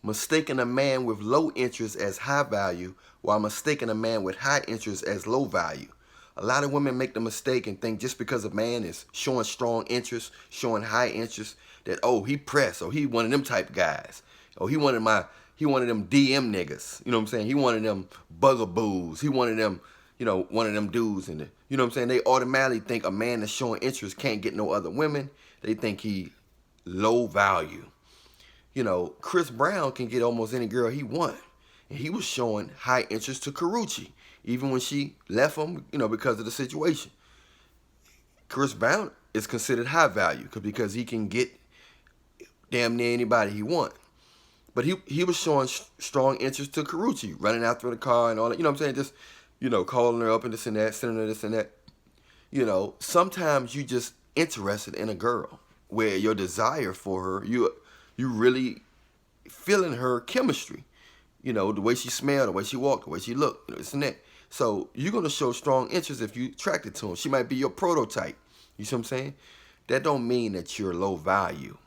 mistaking a man with low interest as high value while mistaking a man with high interest as low value. A lot of women make the mistake and think just because a man is showing strong interest, showing high interest, that oh he pressed, or he one of them type guys, or he wanted them DM niggas. You know what I'm saying? He wanted them bugaboos. He wanted them, one of them dudes. And you know what I'm saying? They automatically think a man that's showing interest can't get no other women. They think he low value. Chris Brown can get almost any girl he want. And he was showing high interest to Karuchi, even when she left him, because of the situation. Chris Brown is considered high value because he can get damn near anybody he want. But he was showing strong interest to Karuchi, running after the car and all that. You know what I'm saying? Just, calling her up and this and that, sending her this and that. Sometimes you just interested in a girl where your desire for her, you really feeling her chemistry. The way she smelled, the way she walked, the way she looked, this and that. So you're going to show strong interest if you attracted to him. She might be your prototype. You see what I'm saying? That don't mean that you're low value.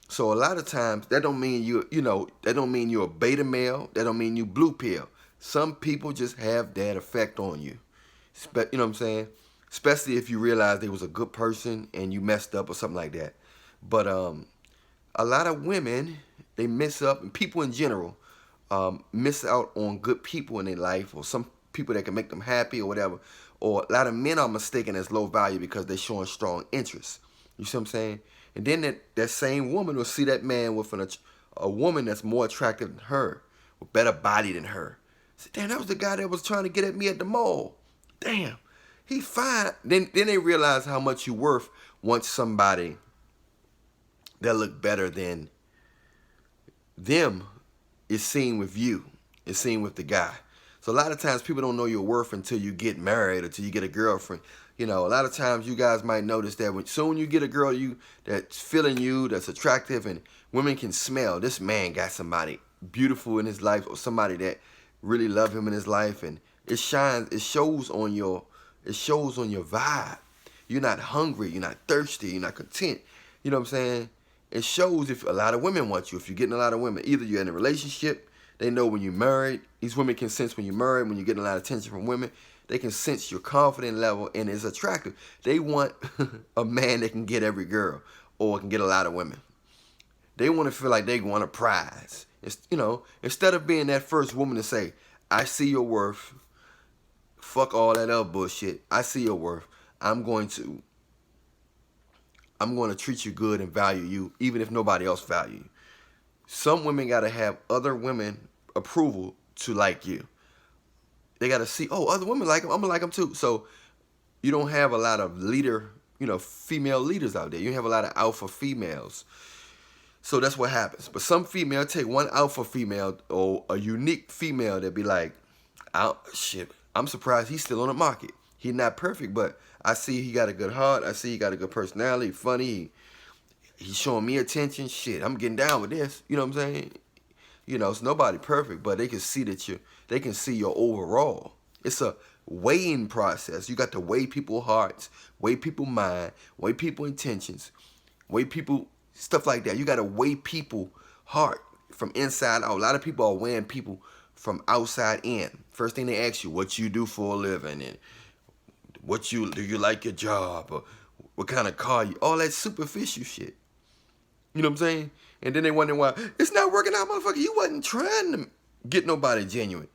So a lot of times that don't mean that don't mean you're a beta male. That don't mean you blue pill. Some people just have that effect on you. You know what I'm saying? Especially if you realize they was a good person and you messed up or something like that. But a lot of women, they mess up, and people in general miss out on good people in their life, or some people that can make them happy or whatever. Or a lot of men are mistaken as low value because they're showing strong interest. You see what I'm saying? And then that same woman will see that man with a woman that's more attractive than her, with better body than her. Say, damn, that was the guy that was trying to get at me at the mall. Damn, he fine. Then they realize how much you worth once somebody that look better than them is seen with you, is seen with the guy. So a lot of times people don't know your worth until you get married, until you get a girlfriend. A lot of times you guys might notice that soon you get a girl that's feeling you, that's attractive, and women can smell this man got somebody beautiful in his life, or somebody that really love him in his life, and it shows on your vibe. You're not hungry, you're not thirsty, you're not content. You know what I'm saying? It shows if a lot of women want you, if you're getting a lot of women. Either you're in a relationship, they know when you're married. These women can sense when you're married, when you're getting a lot of attention from women. They can sense your confidence level, and it's attractive. They want a man that can get every girl or can get a lot of women. They want to feel like they want a prize. Instead of being that first woman to say, I see your worth, fuck all that other bullshit. I see your worth. I'm going to treat you good and value you, even if nobody else value you. Some women got to have other women approval to like you. They got to see, oh, other women like them, I'm going to like them too. So you don't have a lot of female leaders out there. You have a lot of alpha females. So that's what happens. But some female take one alpha female or a unique female that be like, I'm surprised he's still on the market. He's not perfect, but I see he got a good heart. I see he got a good personality, funny. He's showing me attention. Shit, I'm getting down with this. You know what I'm saying? It's nobody perfect, but they can see they can see your overall. It's a weighing process. You got to weigh people's hearts, weigh people's mind, weigh people's intentions, weigh people, stuff like that. You got to weigh people's heart from inside out. A lot of people are weighing people from outside in. First thing they ask you, what you do for a living, and do you like your job, or what kind of car you, all that superficial shit. You know what I'm saying? And then they wonder why it's not working out, motherfucker. You wasn't trying to get nobody genuine.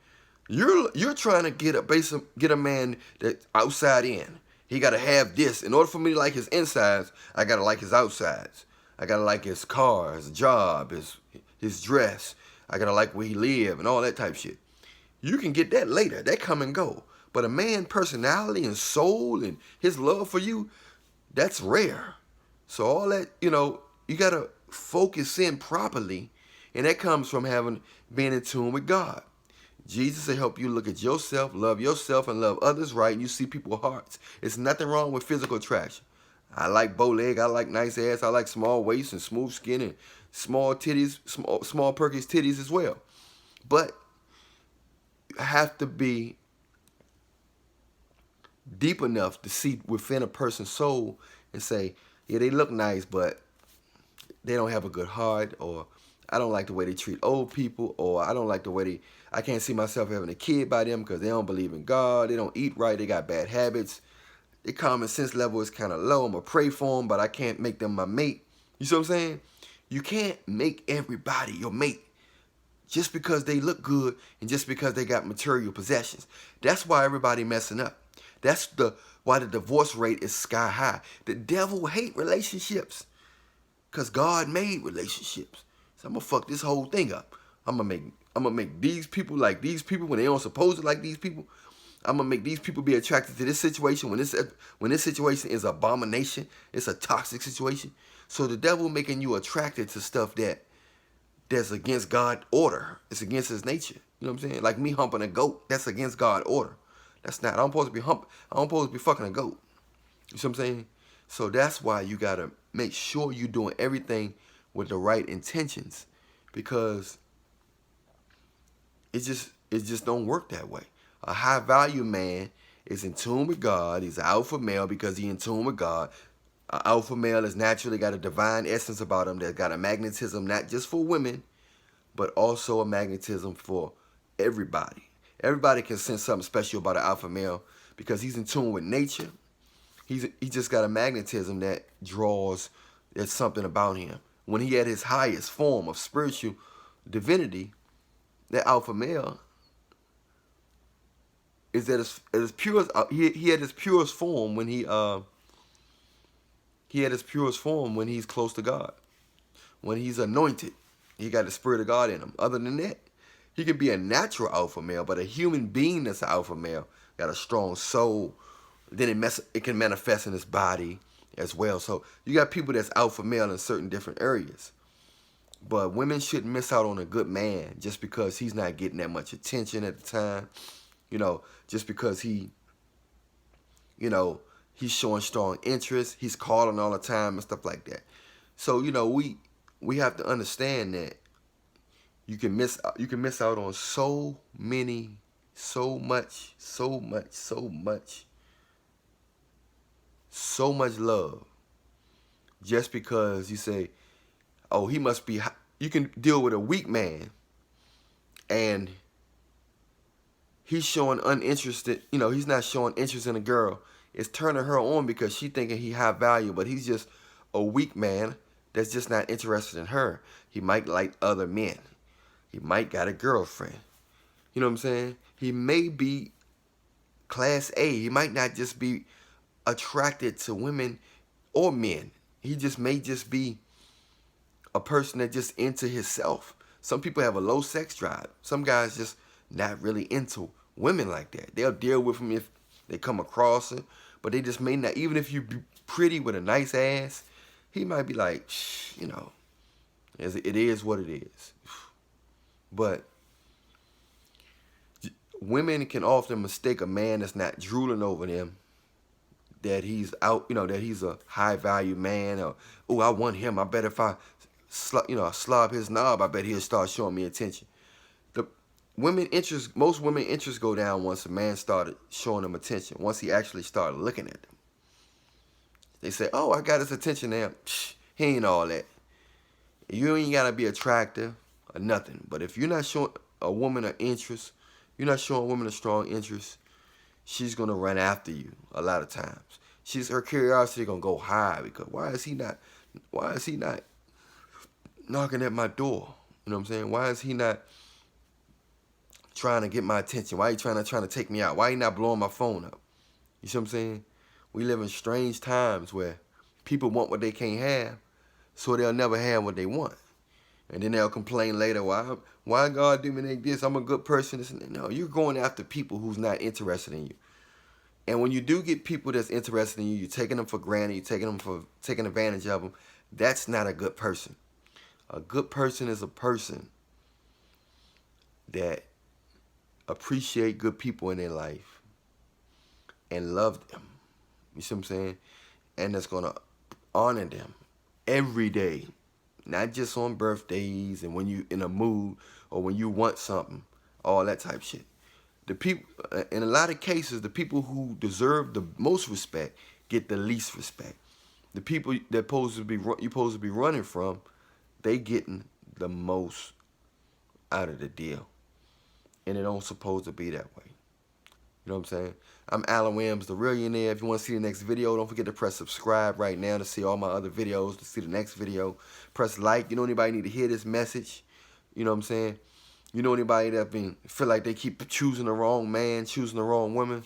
You're trying to get a man that's outside in. He got to have this. In order for me to like his insides, I got to like his outsides. I got to like his car, his job, his dress. I got to like where he live and all that type of shit. You can get that later. That come and go. But a man's personality and soul and his love for you, that's rare. So all that, you got to focus in properly, and that comes from being in tune with God. Jesus will help you look at yourself, and love others right, and you see people's hearts. It's nothing wrong with physical attraction. I like bow leg, I like nice ass, I like small waist and smooth skin and small titties, small perky titties as well. But you have to be deep enough to see within a person's soul and say, yeah, they look nice, but they don't have a good heart, or I don't like the way they treat old people, or I don't like the way I can't see myself having a kid by them because they don't believe in God, they don't eat right, they got bad habits, their common sense level is kind of low. I'm going to pray for them, but I can't make them my mate. You see what I'm saying? You can't make everybody your mate just because they look good and just because they got material possessions. That's why everybody messing up. That's why the divorce rate is sky high. The devil hate relationships because God made relationships. So I'm gonna fuck this whole thing up. I'm gonna make these people like these people when they don't supposed to like these people. I'm gonna make these people be attracted to this situation when this situation is abomination. It's a toxic situation. So the devil making you attracted to stuff that's against God's order. It's against his nature. You know what I'm saying? Like me humping a goat. That's against God's order. That's not. I don't supposed to be I don't supposed to be fucking a goat. You see what I'm saying? So that's why you gotta make sure you're doing everything with the right intentions, because it just don't work that way. A high value man is in tune with God. He's an alpha male because he's in tune with God. An alpha male has naturally got a divine essence about him that's got a magnetism not just for women, but also a magnetism for everybody. Everybody can sense something special about an alpha male because he's in tune with nature. He just got a magnetism that draws. There's something about him. When he had his highest form of spiritual divinity, that alpha male is at his purest. He had his purest form when he had his purest form when he's close to God. When he's anointed, he got the spirit of God in him. Other than that, he can be a natural alpha male, but a human being that's an alpha male got a strong soul. Then it can manifest in his body as well. So you got people that's alpha male in certain different areas. But women shouldn't miss out on a good man just because he's not getting that much attention at the time. You know, just because he's showing strong interest, he's calling all the time and stuff like that. So, we have to understand that you can miss out on so much love just because you say, oh, he must be. You can deal with a weak man and he's showing uninterested, he's not showing interest in a girl. It's turning her on because she thinking he high value, but he's just a weak man that's just not interested in her. He might like other men. He might got a girlfriend. You know what I'm saying? He may be class A. He might not just be attracted to women or men. He may just be a person that just into himself. Some people have a low sex drive. Some guys just not really into women like that. They'll deal with them if they come across it, but they just may not. Even if you be pretty with a nice ass, he might be like, it is what it is. But women can often mistake a man that's not drooling over them, that he's out, that he's a high value man, or, oh, I want him. I bet if I slob his knob, I bet he'll start showing me attention. Most women interests go down once a man started showing them attention, once he actually started looking at them. They say, oh, I got his attention now. He ain't all that. You ain't got to be attractive or nothing. But if you're not showing a woman an interest, you're not showing a woman a strong interest, she's going to run after you a lot of times. Her curiosity going to go high because why is he not knocking at my door? You know what I'm saying? Why is he not trying to get my attention? Why are you trying to take me out? Why are you not blowing my phone up? You see what I'm saying? We live in strange times where people want what they can't have, so they'll never have what they want. And then they'll complain later, why God do me like this? I'm a good person. No, you're going after people who's not interested in you. And when you do get people that's interested in you, you're taking them for granted, you're taking advantage of them. That's not a good person. A good person is a person that appreciate good people in their life and love them. You see what I'm saying? And that's going to honor them every day, not just on birthdays and when you in a mood or when you want something, all that type of shit. The people, in a lot of cases, the people who deserve the most respect get the least respect. The people that you're supposed to be running from, they getting the most out of the deal. And it don't supposed to be that way. You know what I'm saying? I'm Alan Williams, the Realionaire. If you want to see the next video, don't forget to press subscribe right now to see all my other videos, to see the next video. Press like. You know anybody need to hear this message? You know what I'm saying? You know anybody that feel like they keep choosing the wrong man, choosing the wrong woman,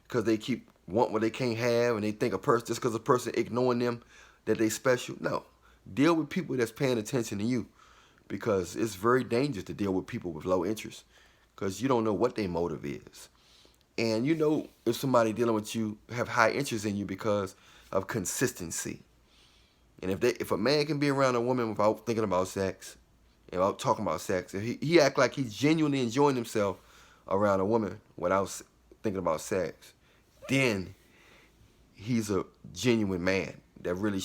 because they keep want what they can't have, and they think a person, just because a person ignoring them, that they special? No. Deal with people that's paying attention to you, because it's very dangerous to deal with people with low interest, because you don't know what their motive is. And you know if somebody dealing with you have high interest in you because of consistency. And if a man can be around a woman without thinking about sex, without talking about sex, if he act like he's genuinely enjoying himself around a woman without thinking about sex, then he's a genuine man that really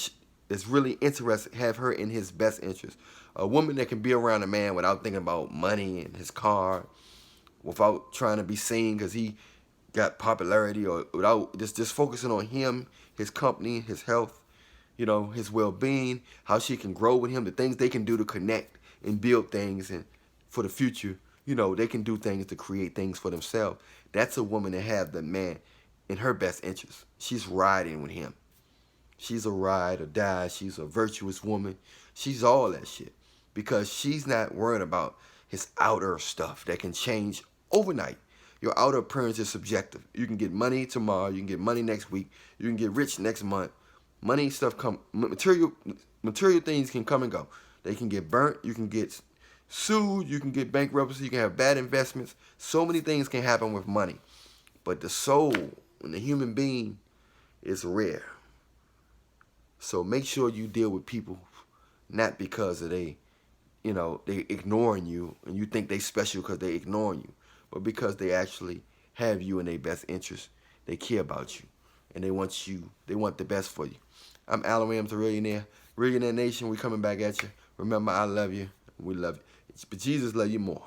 is really interested, have her in his best interest. A woman that can be around a man without thinking about money and his car, without trying to be seen because he got popularity, or without just focusing on him, his company, his health, you know, his well-being, how she can grow with him, the things they can do to connect and build things and for the future. You know, they can do things to create things for themselves. That's a woman that have the man in her best interest. She's riding with him. She's a ride or die. She's a virtuous woman. She's all that shit, because she's not worried about his outer stuff that can change overnight. Your outer appearance is subjective. You can get money tomorrow. You can get money next week. You can get rich next month. Money stuff material things can come and go. They can get burnt. You can get sued. You can get bankruptcy. You can have bad investments. So many things can happen with money. But the soul and the human being is rare. So make sure you deal with people not because of they ignoring you and you think they special because they ignoring you, but because they actually have you in their best interest. They care about you, and they want the best for you. I'm Alan Williams, the Realionaire. Realionaire Nation, we coming back at you. Remember, I love you. We love you. But Jesus love you more.